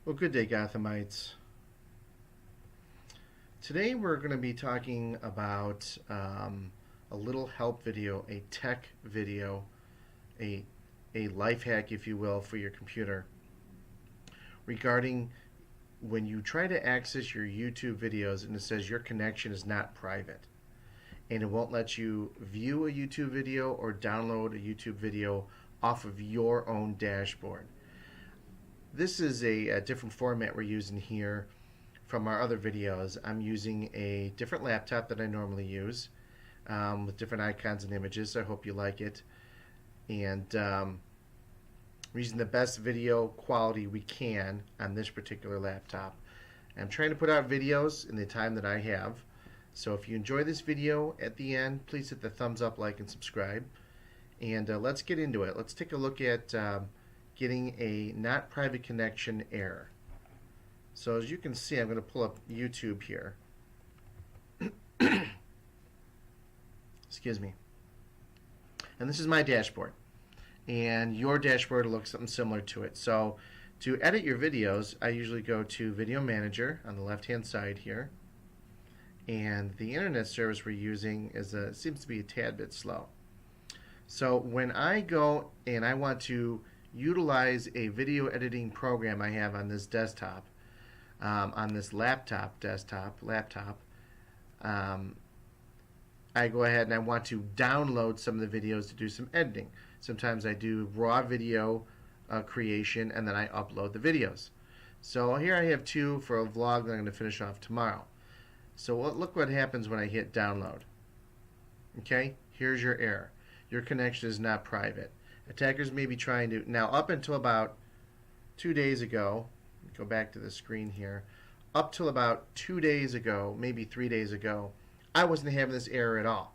Well, good day, Gothamites. Today we're going to be talking about a little help video, a tech video, a, a life hack, if you will, for your computer regarding when you try to access your YouTube videos and it says your connection is not private and it won't let you view a YouTube video or download a YouTube video off of your own dashboard. This is a different format we're using here from our other videos. I'm using a different laptop that I normally use with different icons and images, so I hope you like it. And we're using the best video quality we can on this particular laptop. I'm trying to put out videos in the time that I have. So if you enjoy this video at the end, please hit the thumbs up, like, and subscribe. And let's get into it. Let's take a look at getting a not private connection error. So as you can see, I'm going to pull up YouTube here. Excuse me. And this is my dashboard. And your dashboard looks something similar to it. So to edit your videos, I usually go to Video Manager on the left-hand side here. And the internet service we're using seems to be a tad bit slow. So when I go and I want to utilize a video editing program I have on this desktop, on this laptop, I go ahead and I want to download some of the videos to do some editing. Sometimes I do raw video creation and then I upload the videos. So here I have two for a vlog that I'm going to finish off tomorrow. So look what happens when I hit download. Okay, here's your error. Your connection is not private. Attackers may be trying to, now up until about 2 days ago, go back to the screen here, up till about 2 days ago, maybe 3 days ago, I wasn't having this error at all.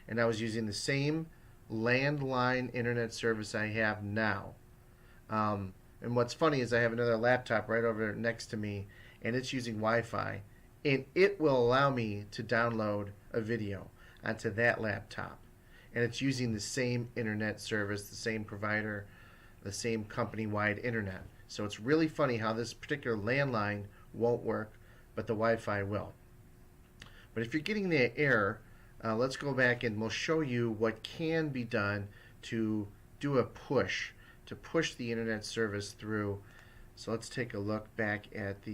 And I was using the same landline internet service I have now. And what's funny is I have another laptop right over next to me, and it's using Wi-Fi, and it will allow me to download a video onto that laptop. And it's using the same internet service, the same provider, the same company-wide internet. So it's really funny how this particular landline won't work, but the Wi-Fi will. But if you're getting that error, let's go back and we'll show you what can be done to do a push, to push the internet service through. So let's take a look back at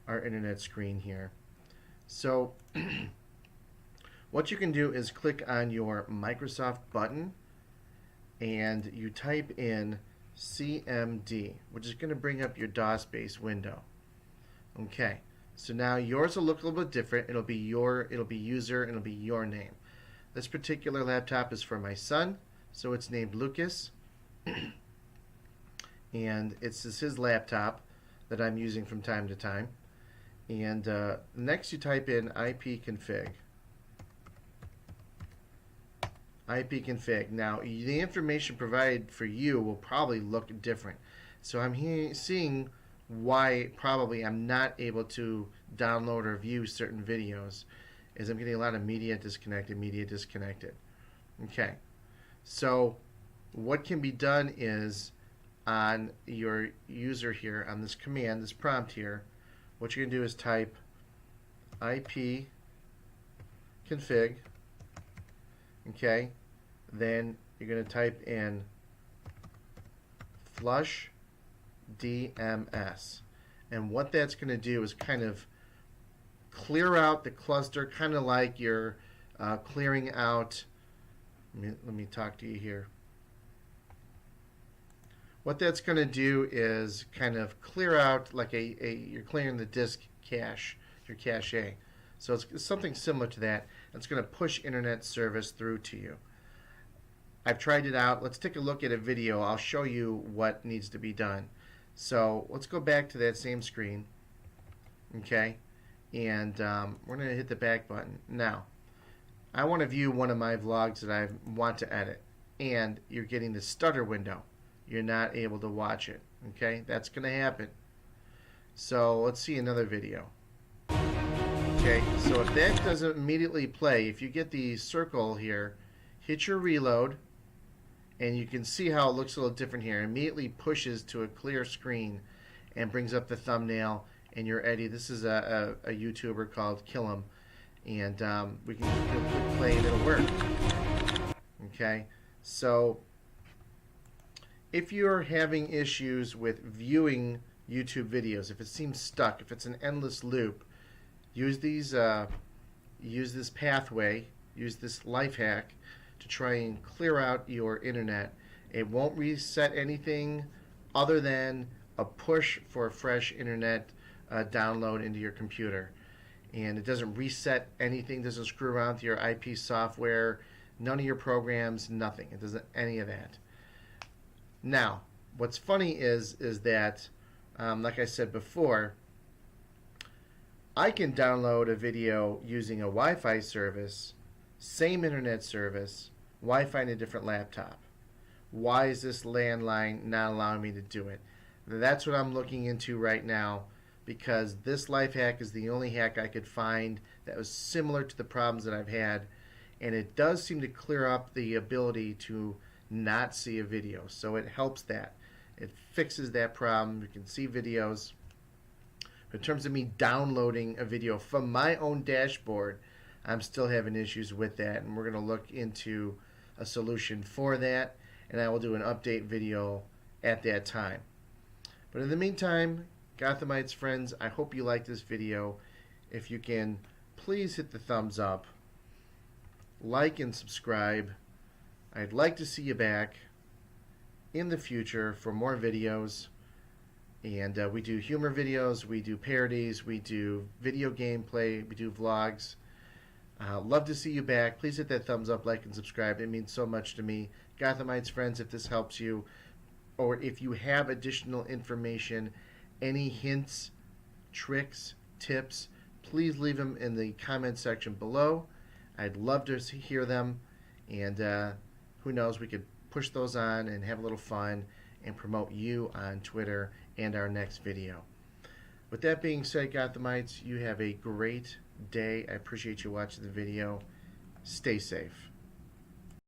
our internet screen here. So what you can do is click on your Microsoft button and you type in CMD, which is going to bring up your DOS-based window. Okay, so now yours will look a little bit different. It'll be user and it'll be your name. This particular laptop is for my son, so it's named Lucas, and it's his laptop that I'm using from time to time. And next you type in ipconfig. ipconfig. Now the information provided for you will probably look different. So I'm seeing why probably I'm not able to download or view certain videos, is I'm getting a lot of media disconnected. Okay, so what can be done is on your user here, on this command, this prompt here, what you're going to do is type ipconfig. Okay, then you're going to type in flush DMS, and what that's going to do is kind of clear out the cluster, kind of like you're clearing out. Let me talk to you here. What that's going to do is kind of clear out like you're clearing the disk cache, your cache. So it's something similar to that. It's going to push internet service through to you. I've tried it out. Let's take a look at a video. I'll show you what needs to be done. So let's go back to that same screen. Okay, and we're going to hit the back button. Now, I want to view one of my vlogs that I want to edit, and you're getting the stutter window. You're not able to watch it. Okay, that's going to happen. So let's see another video. Okay, so if that doesn't immediately play, if you get the circle here, hit your reload, and you can see how it looks a little different here. It immediately pushes to a clear screen, and brings up the thumbnail, and you're Eddie. This is a YouTuber called Kill Him, and we can click play and it'll work. Okay, so if you're having issues with viewing YouTube videos, if it seems stuck, if it's an endless loop, use this pathway, use this life hack to try and clear out your internet. It won't reset anything other than a push for a fresh internet download into your computer. And it doesn't reset anything, doesn't screw around with your IP software, none of your programs, nothing. It doesn't any of that. Now, what's funny is that, like I said before, I can download a video using a Wi-Fi service, same internet service, Wi-Fi in a different laptop. Why is this landline not allowing me to do it? That's what I'm looking into right now, because this life hack is the only hack I could find that was similar to the problems that I've had, and it does seem to clear up the ability to not see a video. So it helps that. It fixes that problem. You can see videos. In terms of me downloading a video from my own dashboard, I'm still having issues with that, and we're going to look into a solution for that, and I will do an update video at that time. But in the meantime, Gothamites friends, I hope you like this video. If you can, please hit the thumbs up, like and subscribe. I'd like to see you back in the future for more videos. And we do humor videos, we do parodies, we do video gameplay, we do vlogs. Love to see you back. Please hit that thumbs up, like, and subscribe. It means so much to me. Gothamites friends, if this helps you, or if you have additional information, any hints, tricks, tips, please leave them in the comment section below. I'd love to hear them. And who knows, we could push those on and have a little fun and promote you on Twitter and our next video. With that being said, Gothamites, you have a great day. I appreciate you watching the video. Stay safe.